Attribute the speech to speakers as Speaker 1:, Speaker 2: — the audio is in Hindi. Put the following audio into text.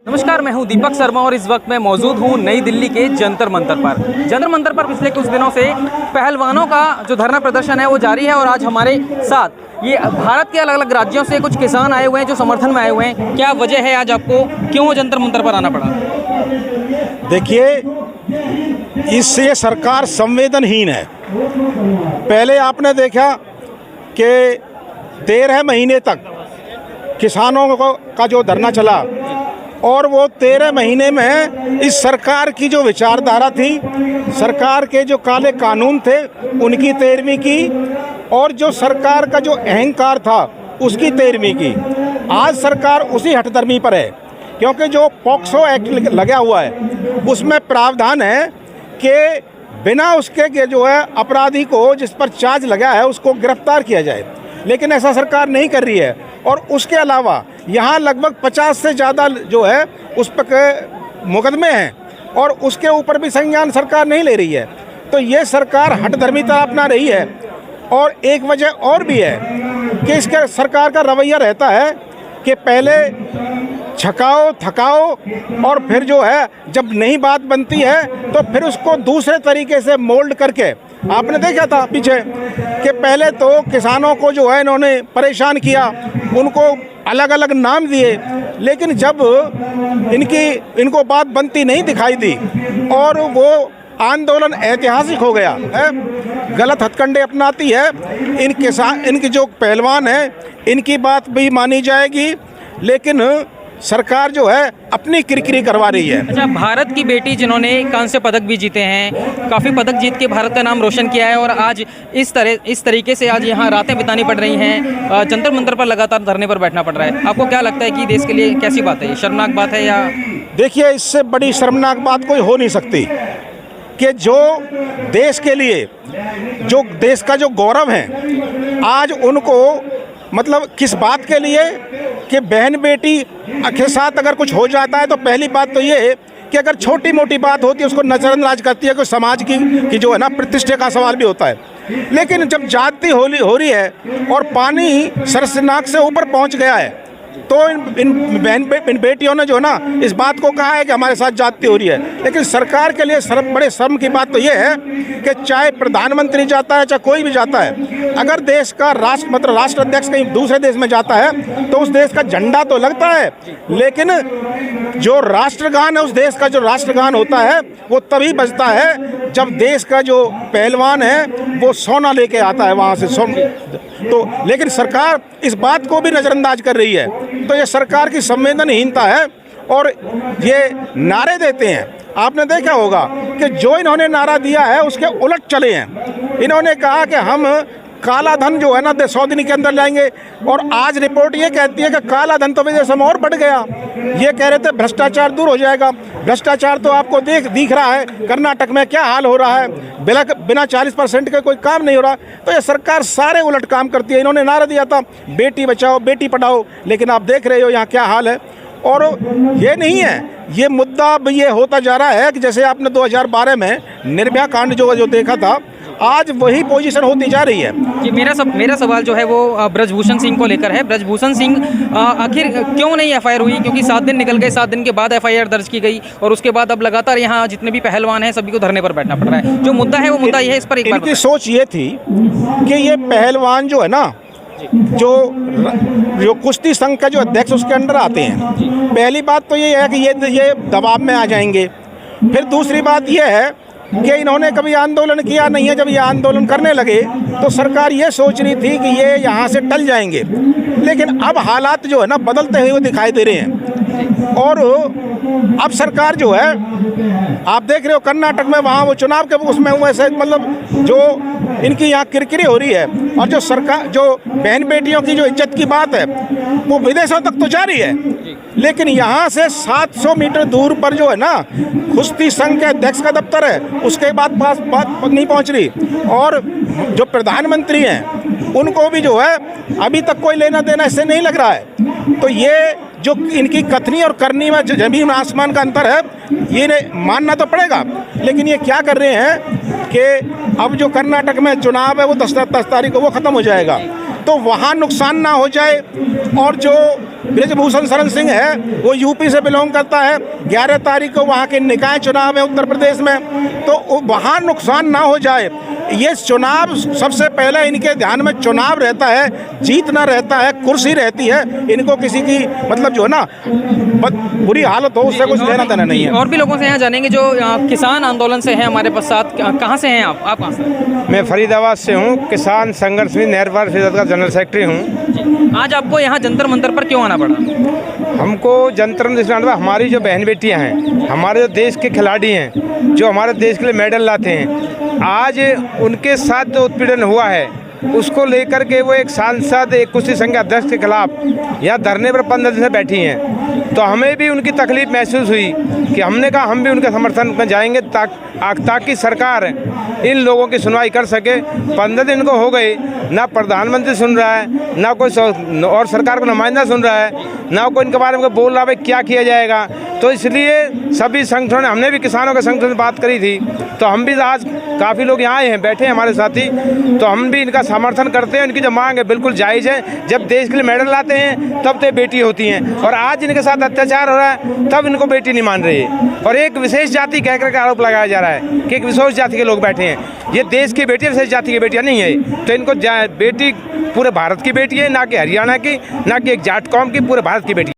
Speaker 1: नमस्कार, मैं हूं दीपक शर्मा और इस वक्त मैं मौजूद हूं नई दिल्ली के जंतर मंतर पर। जंतर मंतर पर पिछले कुछ दिनों से पहलवानों का जो धरना प्रदर्शन है वो जारी है और आज हमारे साथ ये भारत के अलग अलग राज्यों से कुछ किसान आए हुए हैं जो समर्थन में आए हुए हैं। क्या वजह है आज आपको क्यों जंतर मंतर पर आना पड़ा?
Speaker 2: देखिए, इससे सरकार संवेदनहीन है। पहले आपने देखा कि 13 महीने तक किसानों का जो धरना चला और वो 13 महीने में इस सरकार की जो विचारधारा थी, सरकार के जो काले कानून थे उनकी 13वीं की और जो सरकार का जो अहंकार था उसकी 13वीं की। आज सरकार उसी हठधर्मी पर है क्योंकि जो पॉक्सो एक्ट लगा हुआ है उसमें प्रावधान है कि बिना उसके जो है अपराधी को जिस पर चार्ज लगा है उसको गिरफ्तार किया जाए, लेकिन ऐसा सरकार नहीं कर रही है। और उसके अलावा यहाँ लगभग 50 से ज़्यादा जो है उस पर मुकदमे हैं और उसके ऊपर भी संज्ञान सरकार नहीं ले रही है। तो ये सरकार हठधर्मिता अपना रही है। और एक वजह और भी है कि इसके सरकार का रवैया रहता है कि पहले छकाओ थकाओ और फिर जो है जब नई बात बनती है तो फिर उसको दूसरे तरीके से मोल्ड करके, आपने देखा था पीछे कि पहले तो किसानों को जो है इन्होंने परेशान किया, उनको अलग अलग नाम दिए, लेकिन जब इनको बात बनती नहीं दिखाई दी और वो आंदोलन ऐतिहासिक हो गया है, गलत हथकंडे अपनाती है, इनके जो पहलवान हैं इनकी बात भी मानी जाएगी, लेकिन सरकार जो है अपनी किरकिरी करवा रही है।
Speaker 1: अच्छा, भारत की बेटी जिन्होंने कांस्य पदक भी जीते हैं, काफ़ी पदक जीत के भारत का नाम रोशन किया है और आज इस तरीके से आज यहाँ रातें बितानी पड़ रही हैं, जंतर मंतर पर लगातार धरने पर बैठना पड़ रहा है। आपको क्या लगता है कि देश के लिए कैसी बात है, ये शर्मनाक बात है या?
Speaker 2: देखिए, इससे बड़ी शर्मनाक बात कोई हो नहीं सकती कि जो देश के लिए, जो देश का जो गौरव है, आज उनको मतलब किस बात के लिए कि बहन बेटी के साथ अगर कुछ हो जाता है तो पहली बात तो ये है कि अगर छोटी मोटी बात होती है उसको नज़रअंदाज करती है, कोई समाज की जो है ना प्रतिष्ठा का सवाल भी होता है। लेकिन जब जाति हो रही है और पानी सर से नाक से ऊपर पहुंच गया है तो इन बेटियों ने जो है ना इस बात को कहा है कि हमारे साथ जाति हो रही है। लेकिन सरकार के लिए बड़े शर्म की बात तो ये है कि चाहे प्रधानमंत्री जाता है चाहे कोई भी जाता है, अगर देश का राष्ट्राध्यक्ष कहीं दूसरे देश में जाता है तो उस देश का झंडा तो लगता है, लेकिन जो राष्ट्रगान है उस देश का जो राष्ट्रगान होता है वो तभी बजता है जब देश का जो पहलवान है वो सोना लेके आता है वहाँ से तो। लेकिन सरकार इस बात को भी नज़रअंदाज कर रही है, तो ये सरकार की संवेदनहीनता है। और ये नारे देते हैं, आपने देखा होगा कि जो इन्होंने नारा दिया है उसके उलट चले हैं। इन्होंने कहा कि हम काला धन जो है ना 100 दिन के अंदर लाएंगे और आज रिपोर्ट ये कहती है कि काला धन तो विदेश में और बढ़ गया। ये कह रहे थे भ्रष्टाचार दूर हो जाएगा। भ्रष्टाचार तो आपको दिख रहा है कर्नाटक में क्या हाल हो रहा है, बिना 40% के कोई काम नहीं हो रहा। तो ये सरकार सारे उलट काम करती है। इन्होंने नारा दिया था बेटी बचाओ बेटी पढ़ाओ, लेकिन आप देख रहे हो यहाँ क्या हाल है। और ये नहीं है, ये मुद्दा अब ये होता जा रहा है कि जैसे आपने 2012 में निर्भया कांड जो देखा था, आज वही पोजीशन होती जा रही है।
Speaker 1: जी, मेरा सवाल जो है वो ब्रजभूषण सिंह को लेकर है। ब्रजभूषण सिंह आखिर क्यों नहीं एफआईआर हुई? क्योंकि 7 दिन निकल गए, 7 दिन के बाद एफआईआर दर्ज की गई और उसके बाद अब लगातार यहाँ जितने भी पहलवान हैं सभी को धरने पर बैठना पड़ रहा है। जो मुद्दा है वो मुद्दा ये है, इस पर एक बार
Speaker 2: इनकी सोच ये थी कि ये पहलवान जो है ना, जो कुश्ती संघ का जो अध्यक्ष उसके अंडर आते हैं, पहली बात तो ये है कि ये दबाव में आ जाएंगे। फिर दूसरी बात ये है कि इन्होंने कभी आंदोलन किया नहीं है। जब ये आंदोलन करने लगे तो सरकार ये सोच रही थी कि ये यहाँ से टल जाएंगे, लेकिन अब हालात जो है ना बदलते हुए दिखाई दे रहे हैं। और अब सरकार जो है, आप देख रहे हो कर्नाटक में वहाँ वो चुनाव के उसमें वैसे मतलब जो इनकी यहाँ किरकिरी हो रही है और जो सरकार जो बहन बेटियों की जो इज्जत की बात है वो विदेशों तक तो जारी है, लेकिन यहाँ से 700 मीटर दूर पर जो है ना कुश्ती संघ के अध्यक्ष का दफ्तर है, उसके बाद बात नहीं पहुँच रही। और जो प्रधानमंत्री हैं उनको भी जो है अभी तक कोई लेना देना इससे नहीं लग रहा है। तो ये जो इनकी कथनी और करनी में जमीन आसमान का अंतर है, ये मानना तो पड़ेगा। लेकिन ये क्या कर रहे हैं कि अब जो कर्नाटक में चुनाव है वो 10 तारीख को वो ख़त्म हो जाएगा, तो वहाँ नुकसान ना हो जाए और जो ब्रिजभूषण शरण सिंह है, वो यूपी से बिलोंग करता है। 11 तारीख को वहाँ के निकाय चुनाव है उत्तर प्रदेश में, तो वहाँ नुकसान ना हो जाए, ये चुनाव सबसे पहले इनके ध्यान में चुनाव रहता है, जीतना रहता है, कुर्सी रहती है। इनको किसी की मतलब जो है ना बुरी हालत हो उससे कुछ लेना देना नहीं है।
Speaker 1: और भी लोगों से यहाँ जानेंगे जो किसान आंदोलन से हैं हमारे पास साथ। कहाँ से हैं आप कहाँ से?
Speaker 3: मैं फरीदाबाद से हूँ, किसान संघर्ष समिति नहर पार फिजत का जनरल सेक्रेटरी हूँ।
Speaker 1: आज आपको यहाँ जंतर मंतर पर क्यों आना पड़ा?
Speaker 3: हमको जंतर मंतर हमारी जो बहन बेटियाँ हैं, हमारे जो देश के खिलाड़ी हैं, जो हमारे देश के लिए मेडल लाते हैं, आज उनके साथ जो उत्पीड़न हुआ है उसको लेकर के वो एक सांसद, एक कुश्ती संघ अध्यक्ष के खिलाफ यहाँ धरने पर 15 दिन से बैठी हैं। तो हमें भी उनकी तकलीफ़ महसूस हुई कि हमने कहा हम भी उनके समर्थन में जाएंगे ताकि सरकार इन लोगों की सुनवाई कर सके। 15 दिन को हो गए, ना प्रधानमंत्री सुन रहा है, ना कोई और सरकार का नुमाइंदा सुन रहा है, ना कोई इनके बारे में बोल रहा है क्या किया जाएगा। तो इसलिए सभी संगठनों ने, हमने भी किसानों के संगठन से बात करी थी, तो हम भी आज काफ़ी लोग यहाँ आए हैं, बैठे हैं हमारे साथी, तो हम भी इनका समर्थन करते हैं। इनकी जो मांग है बिल्कुल जायज़ है। जब देश के लिए मेडल लाते हैं तब तो बेटी होती हैं, और आज इनके साथ अत्याचार हो रहा है तब इनको बेटी नहीं मान रही है, और एक विशेष जाति कह कर के आरोप लगाया जा रहा है कि एक विशेष जाति के लोग बैठे हैं। ये देश की बेटी विशेष जाति की बेटियाँ नहीं है। तो इनको बेटी पूरे भारत की बेटी है, ना कि हरियाणा की, ना कि एक जाट कौम की, पूरे भारत की बेटी।